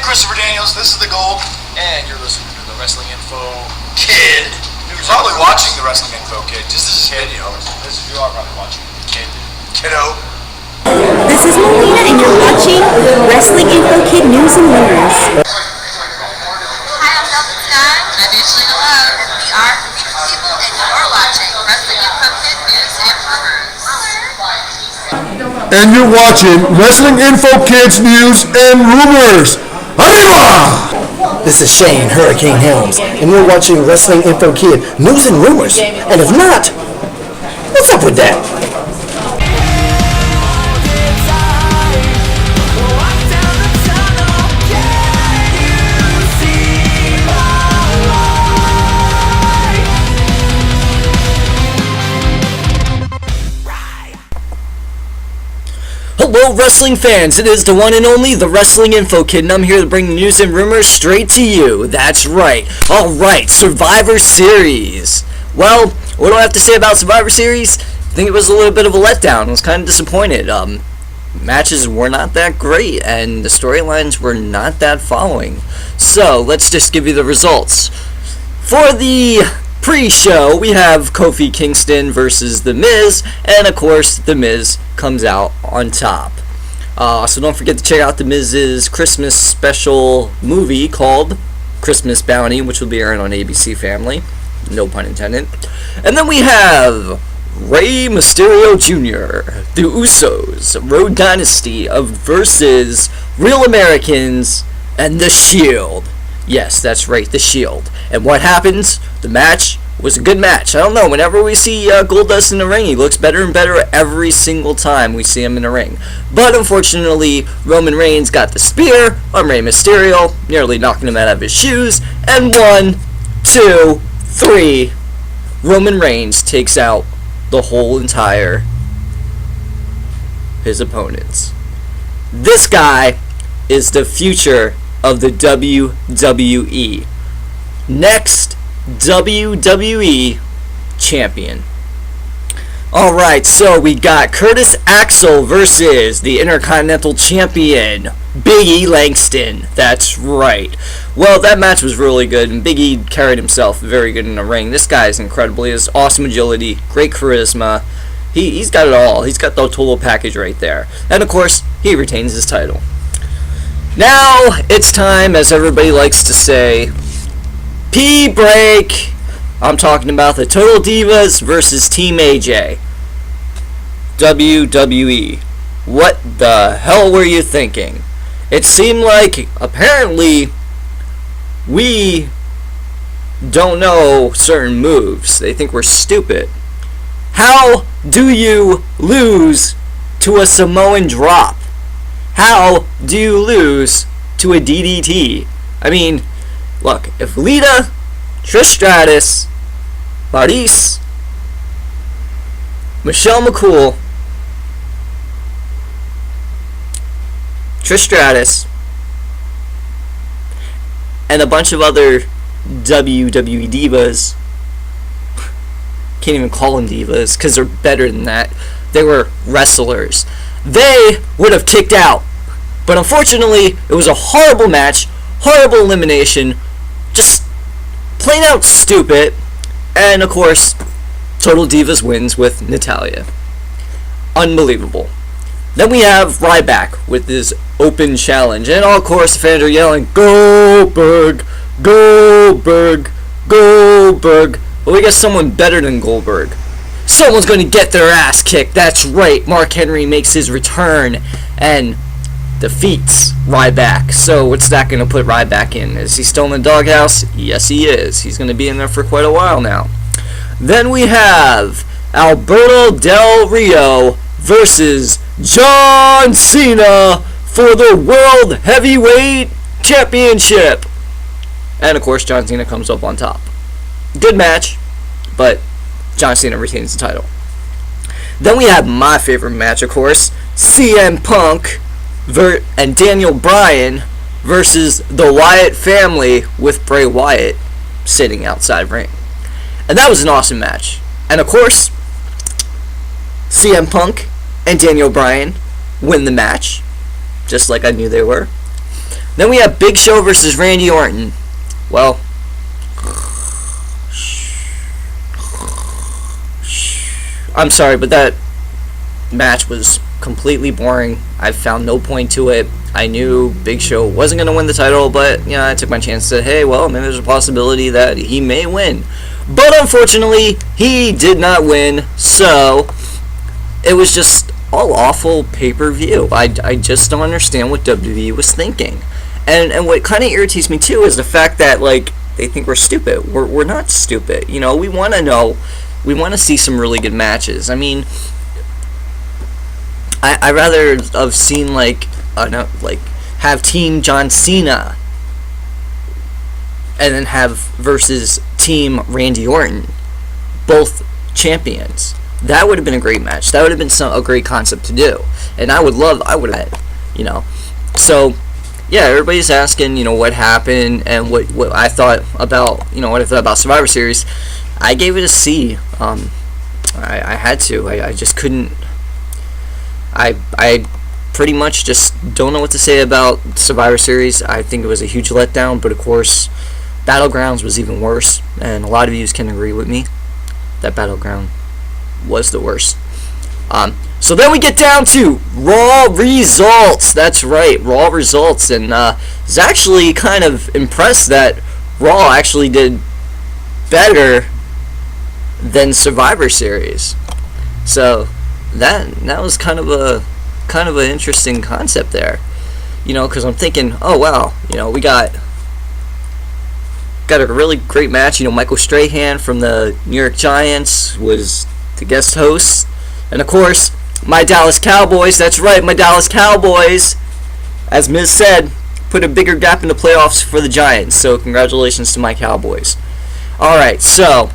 Christopher Daniels, this is The Gold, and you're listening to the Wrestling Info Kid. You're probably watching the Wrestling Info Kid, just as a video. You are probably watching Kid. Kiddo. This is Melina, and you're watching Wrestling Info Kid News and Rumors. Hi, I'm Velvet Sky. I'm Angelina Love. And we are Beautiful People, and you're watching Wrestling Info Kid News and Rumors. And you're watching Wrestling Info Kids News and Rumors. Arriba! This is Shane, Hurricane Helms, and you're watching Wrestling Info Kid News and Rumors. And if not, what's up with that? Hello wrestling fans, it is the one and only, the Wrestling Info Kid, and I'm here to bring the news and rumors straight to you. That's right. Alright, Survivor Series. Well, what do I have to say about Survivor Series? I think it was a little bit of a letdown. I was kind of disappointed. Matches were not that great, and the storylines were not that following. So, let's just give you the results. For the pre-show, we have Kofi Kingston versus The Miz, and of course, The Miz comes out on top. So don't forget to check out The Miz's Christmas special movie called Christmas Bounty, which will be airing on ABC Family. No pun intended. And then we have Rey Mysterio Jr., The Usos, Road Dynasty versus Real Americans, and The Shield. Yes, that's right, The Shield. And what happens? The match was a good match. I don't know, whenever we see Goldust in the ring, he looks better and better every single time we see him in the ring. But unfortunately, Roman Reigns got the spear on Rey Mysterio, nearly knocking him out of his shoes. And 1, 2, 3, Roman Reigns takes out the whole entire his opponents. This guy is the future of the WWE. Next WWE champion. Alright, so we got Curtis Axel versus the Intercontinental Champion, Big E Langston. That's right. Well, that match was really good, and Big E carried himself very good in the ring. This guy is incredible. He has awesome agility, great charisma. He's got it all. He's got the total package right there. And of course, he retains his title. Now, it's time, as everybody likes to say, P-Break. I'm talking about the Total Divas versus Team AJ. WWE. What the hell were you thinking? It seemed like, apparently, we don't know certain moves. They think we're stupid. How do you lose to a Samoan drop? How do you lose to a DDT? I mean, look, if Lita, Trish Stratus, Maryse, Michelle McCool, Trish Stratus, and a bunch of other WWE divas, can't even call them divas because they're better than that, they were wrestlers, they would have kicked out. But unfortunately, it was a horrible match, horrible elimination, just plain out stupid. And of course, Total Divas wins with Natalya. Unbelievable. Then we have Ryback with his open challenge. And of course, the fans are yelling, Goldberg, Goldberg, Goldberg. But we got someone better than Goldberg. Someone's going to get their ass kicked. That's right. Mark Henry makes his return and defeats Ryback. So what's that going to put Ryback in? Is he still in the doghouse? Yes, he is. He's going to be in there for quite a while now. Then we have Alberto Del Rio versus John Cena for the World Heavyweight Championship. And of course, John Cena comes up on top. Good match, but John Cena retains the title. Then we have my favorite match, of course, CM Punk and Daniel Bryan versus the Wyatt family with Bray Wyatt sitting outside ring. And that was an awesome match. And of course, CM Punk and Daniel Bryan win the match, just like I knew they were. Then we have Big Show versus Randy Orton. Well, I'm sorry, but that match was completely boring. I found no point to it. I knew Big Show wasn't going to win the title, but I took my chance. Said, hey, well, maybe there's a possibility that he may win. But unfortunately, he did not win, so it was just all awful pay-per-view. I just don't understand what WWE was thinking. And what kind of irritates me, too, is the fact that, like, they think we're stupid. We're not stupid. We want to know. We want to see some really good matches. I mean, I rather have seen, have Team John Cena and then have versus Team Randy Orton, both champions. That would have been a great match. That would have been a great concept to do. And I would have, So, yeah, everybody's asking, what happened and what I thought about, what I thought about Survivor Series. I gave it a C. I had to. I just couldn't. I pretty much just don't know what to say about Survivor Series. I think it was a huge letdown, but of course, Battlegrounds was even worse, and a lot of you can agree with me that Battleground was the worst. So then we get down to Raw results. That's right, Raw results, and I was actually kind of impressed that Raw actually did better than Survivor Series. So that was kind of an interesting concept there, because I'm thinking, oh wow, we got a really great match. Michael Strahan from the New York Giants was the guest host, and of course my Dallas Cowboys. That's right, my Dallas Cowboys, as Miz said, put a bigger gap in the playoffs for the Giants. So congratulations to my Cowboys. All right, so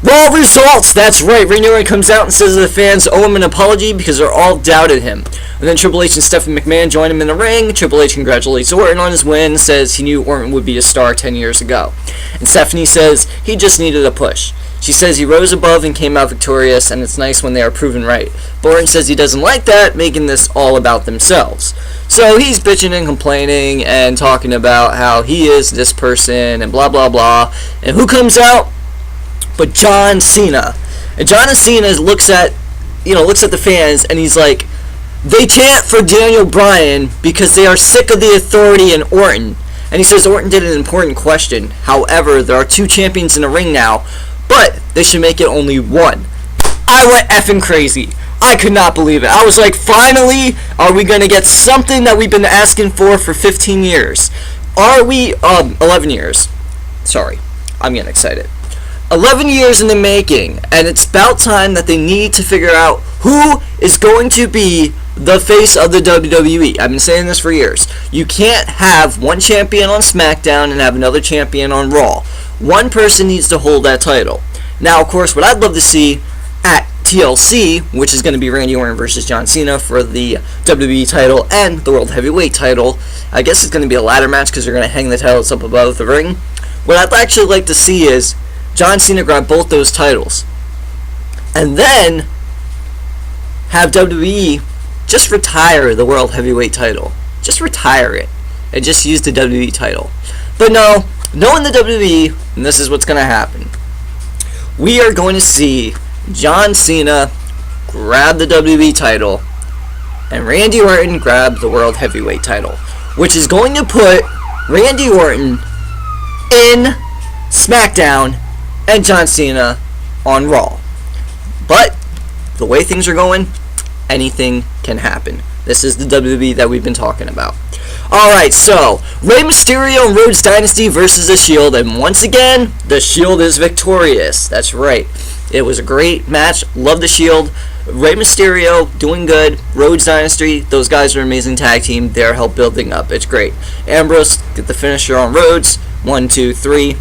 Raw results. That's right. Randy Orton comes out and says to the fans owe him an apology because they're all doubted him. And then Triple H and Stephanie McMahon join him in the ring. Triple H congratulates Orton on his win, says he knew Orton would be a star 10 years ago. And Stephanie says he just needed a push. She says he rose above and came out victorious, and it's nice when they are proven right. But Orton says he doesn't like that, making this all about themselves. So he's bitching and complaining and talking about how he is this person and blah blah blah. And who comes out but John Cena? And John Cena looks at the fans, and he's like, they chant for Daniel Bryan because they are sick of the authority in Orton. And he says Orton did an important question. However, there are 2 champions in the ring now, but they should make it only one. I went effing crazy. I could not believe it. I was like, finally, are we going to get something that we've been asking for 15 years? Are we, 11 years. Sorry, I'm getting excited. 11 years in the making, and it's about time that they need to figure out who is going to be the face of the WWE. I've been saying this for years. You can't have one champion on SmackDown and have another champion on Raw. One person needs to hold that title. Now, of course, what I'd love to see at TLC, which is going to be Randy Orton versus John Cena for the WWE title and the World Heavyweight title. I guess it's going to be a ladder match because they're going to hang the titles up above the ring. What I'd actually like to see is John Cena grab both those titles, and then have WWE just retire the World Heavyweight title. Just retire it, and just use the WWE title. But no, knowing the WWE, and this is what's going to happen. We are going to see John Cena grab the WWE title, and Randy Orton grab the World Heavyweight title, which is going to put Randy Orton in SmackDown and John Cena on Raw. But the way things are going, anything can happen. This is the WWE that we've been talking about. Alright, so Rey Mysterio and Rhodes Dynasty versus The Shield, and once again, The Shield is victorious. That's right. It was a great match. Love The Shield. Rey Mysterio doing good. Rhodes Dynasty, those guys are an amazing tag team. They're help building up. It's great. Ambrose get the finisher on Rhodes. 1, 2, 3.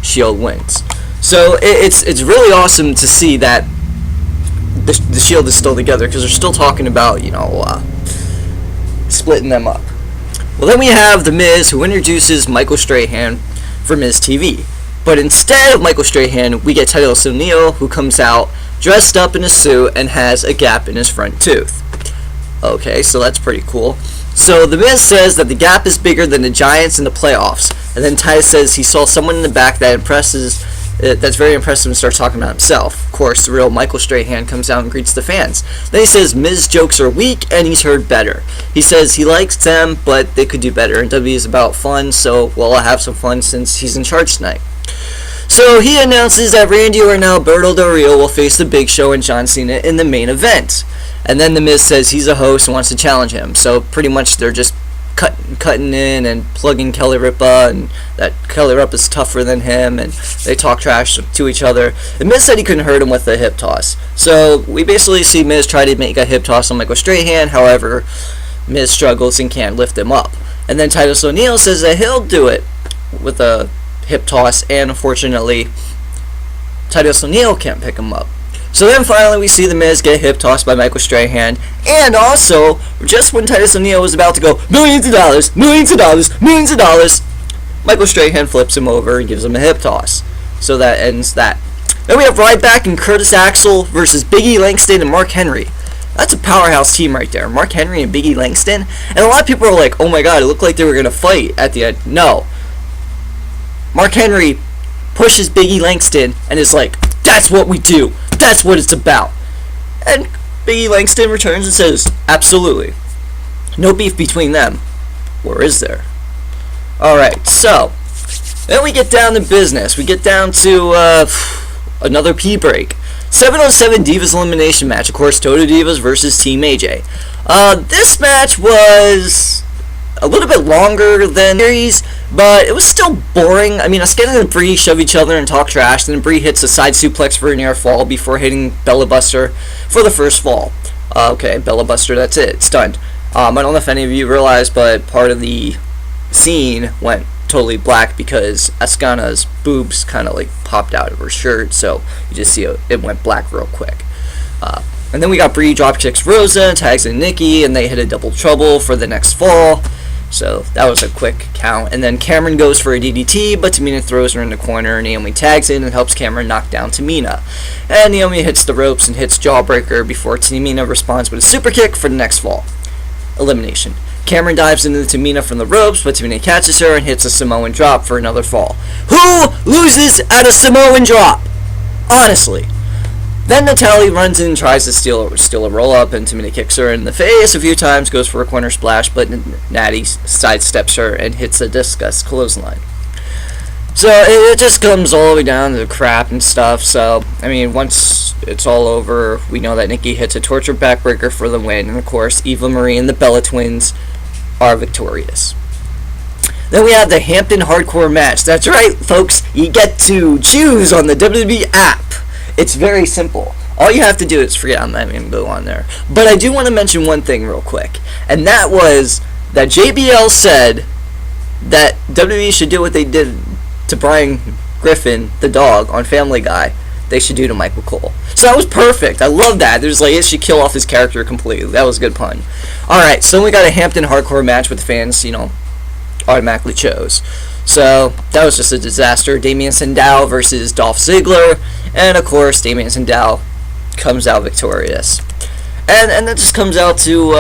Shield wins. So it's really awesome to see that the Shield is still together, because they're still talking about splitting them up. Well, then we have The Miz, who introduces Michael Strahan for Miz TV. But instead of Michael Strahan, we get Titus O'Neil, who comes out dressed up in a suit and has a gap in his front tooth. Okay, so that's pretty cool. So The Miz says that the gap is bigger than the Giants in the playoffs. And then Titus says he saw someone in the back that's very impressive and starts talking about himself. Of course, the real Michael Strahan comes out and greets the fans. Then he says Miz jokes are weak and he's heard better. He says he likes them, but they could do better. And W is about fun, so well, I'll have some fun since he's in charge tonight. So he announces that Randy Orton and Alberto Del Rio will face the Big Show and John Cena in the main event. And then The Miz says he's a host and wants to challenge him. So pretty much they're just cutting in and plugging Kelly Ripa, and that Kelly Ripa's tougher than him, and they talk trash to each other. And Miz said he couldn't hurt him with a hip toss. So we basically see Miz try to make a hip toss on Michael Strahan. However, Miz struggles and can't lift him up. And then Titus O'Neil says that he'll do it with a hip toss, and unfortunately Titus O'Neil can't pick him up. So then finally we see The Miz get hip tossed by Michael Strahan, and also just when Titus O'Neil was about to go millions of dollars, Michael Strahan flips him over and gives him a hip toss. So that ends that. Then we have Ryback and Curtis Axel versus Big E Langston and Mark Henry. That's a powerhouse team right there. Mark Henry and Big E Langston. And a lot of people are like, oh my god, it looked like they were going to fight at the end. No. Mark Henry pushes Big E Langston and is like, that's what we do. That's what it's about. And Big E Langston returns and says, absolutely. No beef between them. Or is there? Alright, so then we get down to business. We get down to another pee break. 707 Divas Elimination match. Of course, Total Divas versus Team AJ. This match was a little bit longer than series, but it was still boring. I mean, Asuka and Brie shove each other and talk trash, and then Brie hits a side suplex for a near fall before hitting Bella Buster for the first fall. Okay, Bella Buster, that's it. It's done. I don't know if any of you realized, but part of the scene went totally black because Asuka's boobs kind of like popped out of her shirt, so you just see it went black real quick. And then we got Brie drop kicks Rosa, tags in Nikki, and they hit a double trouble for the next fall. So that was a quick count. And then Cameron goes for a DDT, but Tamina throws her in the corner. Naomi tags in and helps Cameron knock down Tamina. And Naomi hits the ropes and hits Jawbreaker before Tamina responds with a super kick for the next fall. Elimination. Cameron dives into Tamina from the ropes, but Tamina catches her and hits a Samoan drop for another fall. Who loses at a Samoan drop? Honestly. Then Natalya runs in and tries to steal a roll-up, and Tamina kicks her in the face a few times, goes for a corner splash, but Natty sidesteps her and hits a discus clothesline. So it just comes all the way down to crap and stuff. So, I mean, once it's all over, we know that Nikki hits a torture backbreaker for the win, and of course, Eva Marie and the Bella Twins are victorious. Then we have the Hampton Hardcore match. That's right, folks, you get to choose on the WWE app. It's very simple. All you have to do is forget I'm not even going to go on there. But I do want to mention one thing real quick. And that was that JBL said that WWE should do what they did to Brian Griffin, the dog, on Family Guy. They should do to Michael Cole. So that was perfect. I love that. There's like, it should kill off his character completely. That was a good pun. Alright, so we got a Hampton Hardcore match with the fans, automatically chose. So that was just a disaster. Damien Sandow versus Dolph Ziggler, and of course Damien Sandow comes out victorious. And that just comes out to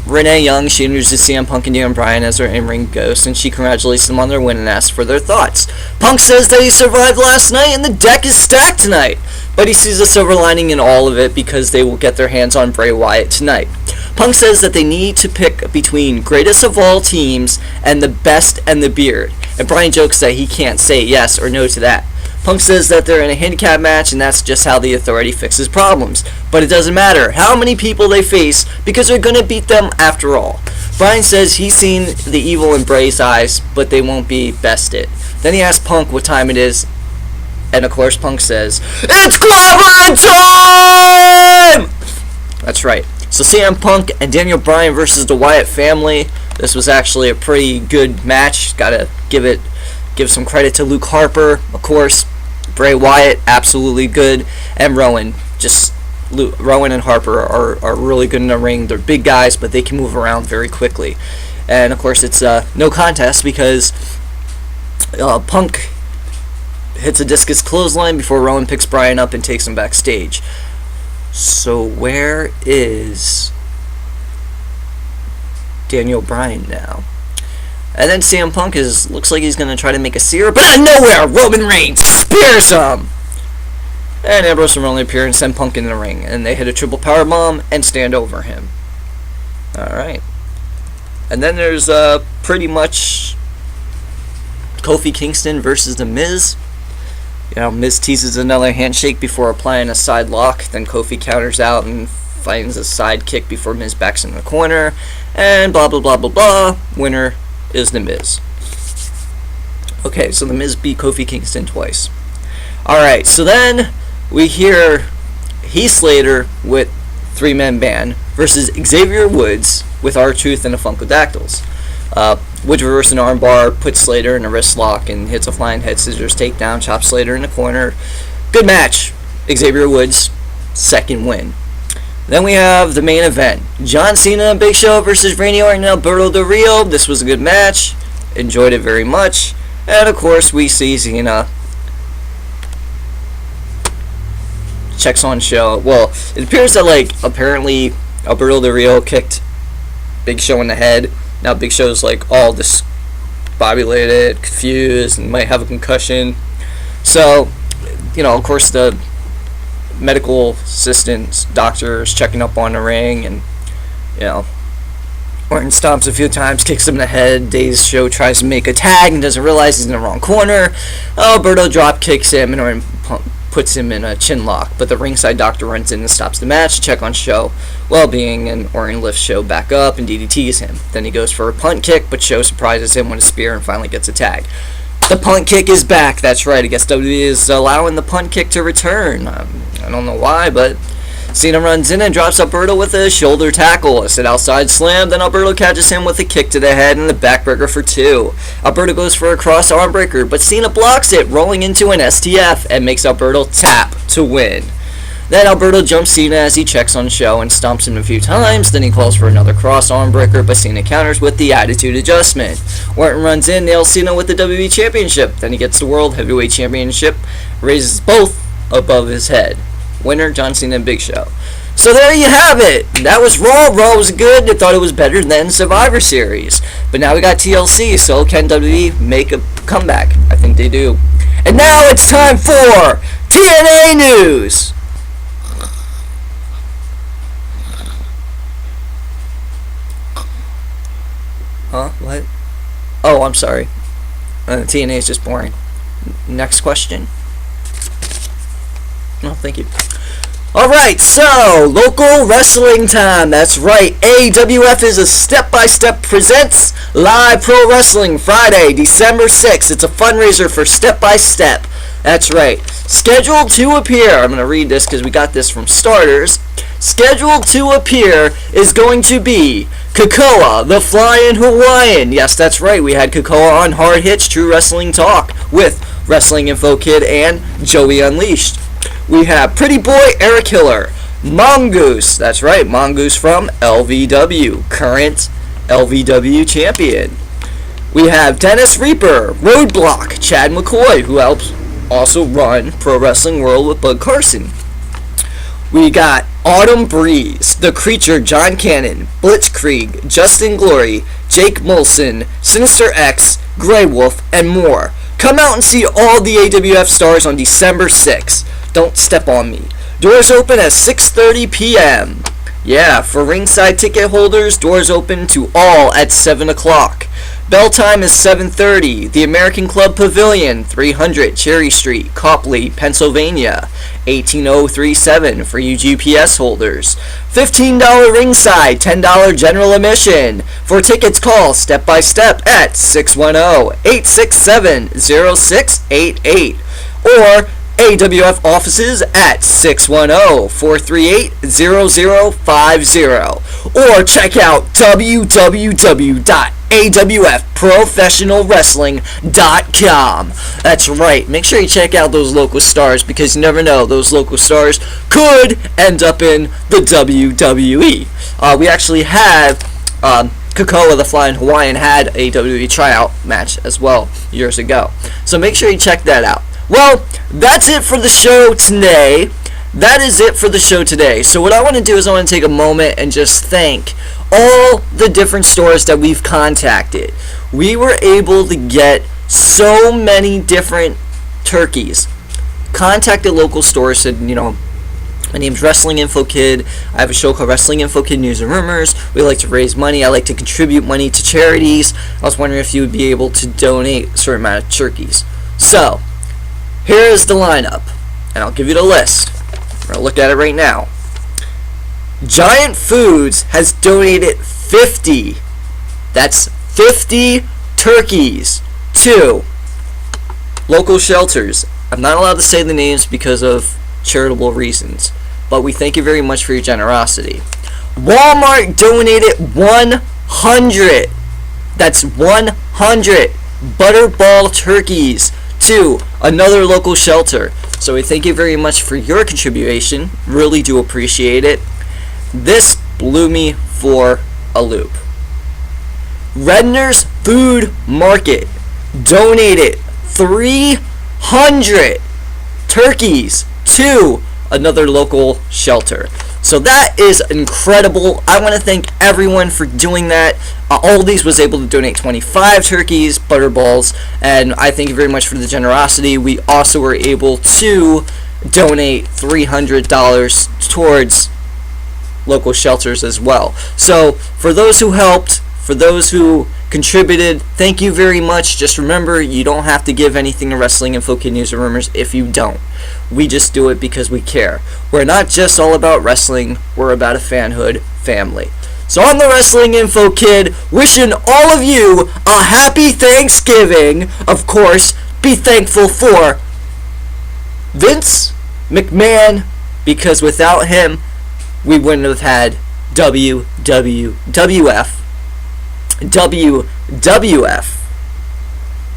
Renee Young. She introduces CM Punk and Daniel Bryan as her in-ring ghost, and she congratulates them on their win and asks for their thoughts. Punk says that he survived last night and the deck is stacked tonight, but he sees a silver lining in all of it because they will get their hands on Bray Wyatt tonight. Punk says that they need to pick between greatest of all teams and the best and the beard, and Bryan jokes that he can't say yes or no to that. Punk says that they're in a handicap match and that's just how the Authority fixes problems. But it doesn't matter how many people they face because they're going to beat them after all. Bryan says he's seen the evil in Bray's eyes, but they won't be bested. Then he asks Punk what time it is, and of course Punk says, "It's clobbering time!" That's right. So CM Punk and Daniel Bryan versus the Wyatt family. This was actually a pretty good match. Gotta give some credit to Luke Harper, of course. Bray Wyatt, absolutely good, and Rowan. Rowan and Harper are really good in the ring. They're big guys, but they can move around very quickly. And of course, it's no contest because Punk hits a discus clothesline before Rowan picks Bryan up and takes him backstage. So where is Daniel Bryan now. And then CM Punk looks like he's going to try to make a seer, but out of nowhere, Roman Reigns spears him! And Ambrose and Rollin appear and send Punk in the ring, and they hit a triple powerbomb and stand over him. Alright. And then there's pretty much Kofi Kingston versus The Miz. You know, Miz teases another handshake before applying a side lock, then Kofi counters out and finds a side kick before Miz backs in the corner, and blah blah blah blah blah. Winner is The Miz. Okay, so The Miz beat Kofi Kingston twice. Alright, so then we hear Heath Slater with 3-man band versus Xavier Woods with R-Truth and the Funkadactyls. Woods reverses an armbar, puts Slater in a wrist lock, and hits a flying head scissors takedown, chops Slater in the corner. Good match. Xavier Woods, second win. Then we have the main event. John Cena and Big Show versus Randy Orton and Alberto Del Rio. This was a good match. Enjoyed it very much. And of course we see Cena checks on Show. Well, it appears that apparently Alberto Del Rio kicked Big Show in the head. Now Big Show's all discombobulated, confused, and might have a concussion. So, of course the medical assistants, doctors checking up on the ring, and Orton stomps a few times, kicks him in the head. Dazed Show tries to make a tag and doesn't realize he's in the wrong corner. Alberto drop kicks him and Orton puts him in a chin lock, but the ringside doctor runs in and stops the match to check on Show well-being, and Orton lifts Show back up and DDTs him. Then he goes for a punt kick, but Show surprises him with a spear and finally gets a tag. The punt kick is back. That's right. I guess WWE is allowing the punt kick to return. I don't know why, but Cena runs in and drops Alberto with a shoulder tackle. A sit outside slam. Then Alberto catches him with a kick to the head and the backbreaker for 2. Alberto goes for a cross arm breaker, but Cena blocks it, rolling into an STF and makes Alberto tap to win. Then Alberto jumps Cena as he checks on Show and stomps him a few times. Then he calls for another cross arm breaker, but Cena counters with the attitude adjustment. Orton runs in, nails Cena with the WWE Championship. Then he gets the World Heavyweight Championship, raises both above his head. Winner, John Cena and Big Show. So there you have it. That was Raw. Raw was good. They thought it was better than Survivor Series. But now we got TLC, so can WWE make a comeback? I think they do. And now it's time for TNA News. Huh? What? Oh, I'm sorry. TNA is just boring. Next question. Oh, thank you. Alright, so, local wrestling time. That's right. AWF is a step-by-step presents live pro wrestling Friday, December 6th. It's a fundraiser for Step by Step. That's right. Scheduled to appear. I'm going to read this because we got this from Starters. Scheduled to appear is going to be Kakoa, the Flying Hawaiian. Yes, that's right. We had Kakoa on Hard Hits True Wrestling Talk with Wrestling Info Kid and Joey Unleashed. We have Pretty Boy Eric Hiller, Mongoose. That's right, Mongoose from LVW, current LVW champion. We have Dennis Reaper, Roadblock, Chad McCoy, who helps also run Pro Wrestling World with Bud Carson. We got Autumn Breeze, The Creature, John Cannon, Blitzkrieg, Justin Glory, Jake Molson, Sinister X, Grey Wolf, and more. Come out and see all the AWF stars on December 6th. Don't step on me. Doors open at 6:30 p.m. Yeah, for ringside ticket holders, doors open to all at 7 o'clock. Bell time is 7:30. The American Club Pavilion, 300 Cherry Street, Copley, Pennsylvania, 18037 for you GPS holders. $15 ringside, $10 general admission. For tickets, call Step by Step at 610-867-0688 or AWF offices at 610-438-0050 or check out www.awfprofessionalwrestling.com. That's right. Make sure you check out those local stars because you never know. Those local stars could end up in the WWE. We actually have Kakoa the Flying Hawaiian had a WWE tryout match as well years ago. So make sure you check that out. Well, that's it for the show today. that is it for the show today. So what I want to do is I want to take a moment and just thank all the different stores that we've contacted. We were able to get so many different turkeys. Contacted local stores, said, my name's Wrestling Info Kid. I have a show called Wrestling Info Kid News and Rumors. We like to raise money. I like to contribute money to charities. I was wondering if you would be able to donate a certain amount of turkeys. So, here is the lineup, and I'll give you the list. We're going to look at it right now. Giant Foods has donated 50. That's 50 turkeys to local shelters. I'm not allowed to say the names because of charitable reasons, but we thank you very much for your generosity. Walmart donated 100. That's 100 Butterball turkeys to another local shelter. So we thank you very much for your contribution. Really do appreciate it. This blew me for a loop. Redner's Food Market donated 300 turkeys to another local shelter. So that is incredible. I want to thank everyone for doing that. Aldi's was able to donate 25 turkeys, Butterballs, and I thank you very much for the generosity. We also were able to donate $300 towards local shelters as well. So for those who helped, for those who contributed, thank you very much. Just remember, you don't have to give anything to Wrestling Info Kid News and Rumors if you don't. We just do it because we care. We're not just all about wrestling, we're about a fanhood family. So I'm the Wrestling Info Kid, wishing all of you a happy Thanksgiving. Of course, be thankful for Vince McMahon, because without him, we wouldn't have had WWF,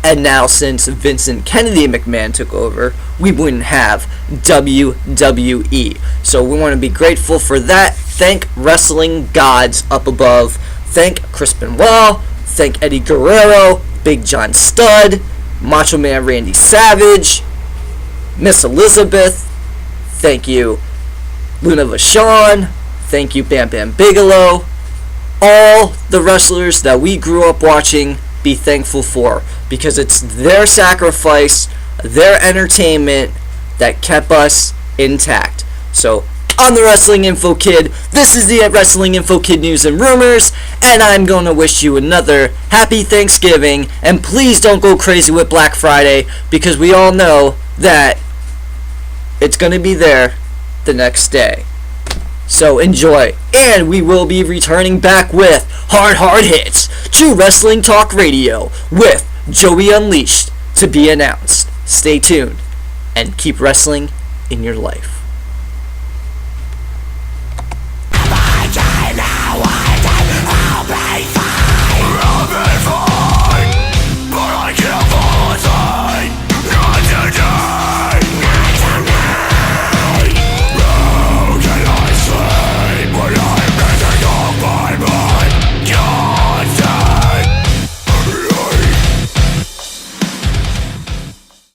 and now since Vincent Kennedy McMahon took over, we wouldn't have WWE. So we want to be grateful for that. Thank wrestling gods up above. Thank Chris Benoit. Thank Eddie Guerrero, Big John Studd, Macho Man Randy Savage, Miss Elizabeth. Thank you, Luna Vachon. Thank you, Bam Bam Bigelow. All the wrestlers that we grew up watching, be thankful for, because it's their sacrifice, their entertainment that kept us intact. So I'm the Wrestling Info Kid. This is the Wrestling Info Kid News and Rumors, and I'm going to wish you another happy Thanksgiving, and please don't go crazy with Black Friday, because we all know that it's going to be there the next day. So enjoy, and we will be returning back with Hard Hits, True Wrestling Talk Radio, with Joey Unleashed to be announced. Stay tuned, and keep wrestling in your life.